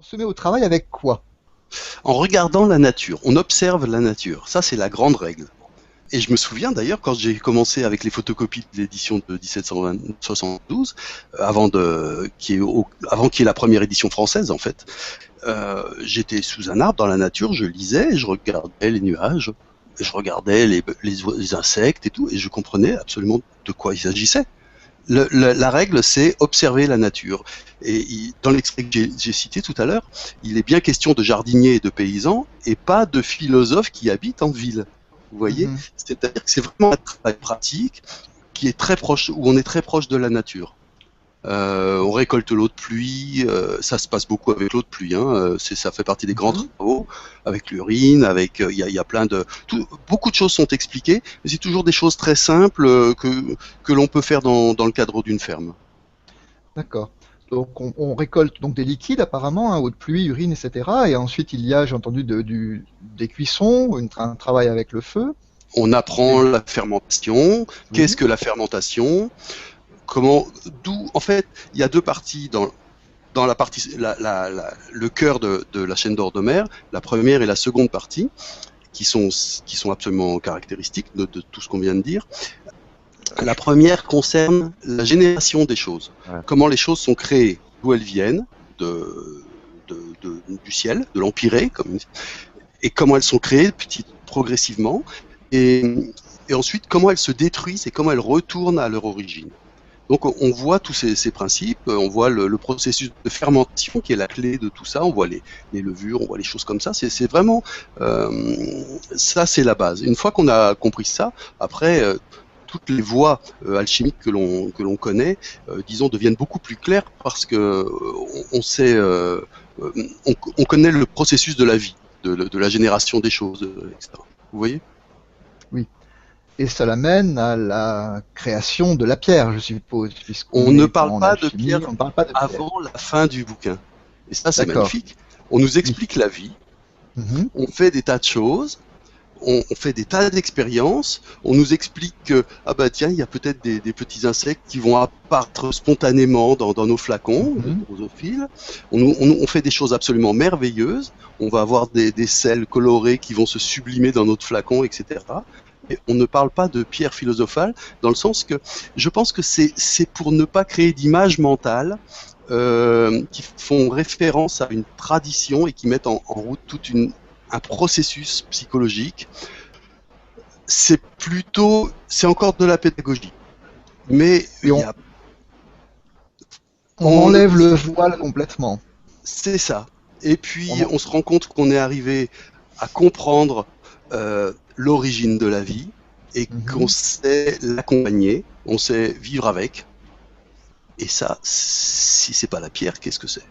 On se met au travail avec quoi? En regardant la nature, on observe la nature. Ça, c'est la grande règle. Et je me souviens d'ailleurs quand j'ai commencé avec les photocopies de l'édition de 1772, avant qu'il y ait la première édition française en fait, j'étais sous un arbre dans la nature, je lisais, je regardais les nuages, je regardais les insectes et tout, et je comprenais absolument de quoi il s'agissait. La règle, c'est observer la nature. Et dans l'extrait que j'ai cité tout à l'heure, il est bien question de jardiniers et de paysans, et pas de philosophes qui habitent en ville. Vous voyez, Mhm. c'est-à-dire que c'est vraiment un travail pratique qui est très proche, où on est très proche de la nature. On récolte l'eau de pluie, ça se passe beaucoup avec l'eau de pluie, hein, ça fait partie des grands Mhm. travaux, avec l'urine, avec y a plein de beaucoup de choses sont expliquées, mais c'est toujours des choses très simples que l'on peut faire dans le cadre d'une ferme. D'accord. Donc on récolte donc des liquides apparemment, hein, eau de pluie, urine, etc. Et ensuite il y a, j'ai entendu, des cuissons, un travail avec le feu. On Et, apprend la fermentation, qu'est-ce oui. que la fermentation, comment, d'où, en fait, il y a deux parties dans la partie, le cœur de la chaîne d'or de mer, la première et la seconde partie, qui sont absolument caractéristiques de tout ce qu'on vient de dire. La première concerne la génération des choses, Ouais. comment les choses sont créées, d'où elles viennent, du ciel, de l'empyrée, et comment elles sont créées progressivement, et, et ensuite comment elles se détruisent et comment elles retournent à leur origine. Donc on voit tous ces principes, on voit le processus de fermentation qui est la clé de tout ça, on voit les levures, on voit les choses comme ça, c'est vraiment, ça c'est la base. Une fois qu'on a compris ça, après, toutes les voies alchimiques que l'on connaît, disons, deviennent beaucoup plus claires parce que on sait, on connaît le processus de la vie, de la génération des choses, etc. Vous voyez? Oui. Et ça l'amène à la création de la pierre, je suppose, On puisqu'on ne est parle en pas de alchimie, pierre on ne parle pas de pierre. avant la fin du bouquin. Et ça, c'est D'accord. magnifique. On nous Oui. explique la vie, Mhm. on fait des tas de choses, on fait des tas d'expériences, on nous explique que, ah bah tiens, il y a peut-être des petits insectes qui vont apparaître spontanément dans nos flacons, Mhm. drosophiles. On fait des choses absolument merveilleuses. On va avoir des sels colorés qui vont se sublimer dans notre flacon, etc. Et on ne parle pas de pierre philosophale, dans le sens que je pense que c'est pour ne pas créer d'image mentale qui font référence à une tradition et qui mettent en route un processus psychologique. C'est encore de la pédagogie, mais Et il y a, on enlève le voile complètement. c'est ça. Et On puis en- on se rend compte qu'on est arrivé à comprendre l'origine de la vie et qu'on Mhm. sait l'accompagner, on sait vivre avec. Et ça, si c'est pas la pierre, qu'est-ce que c'est?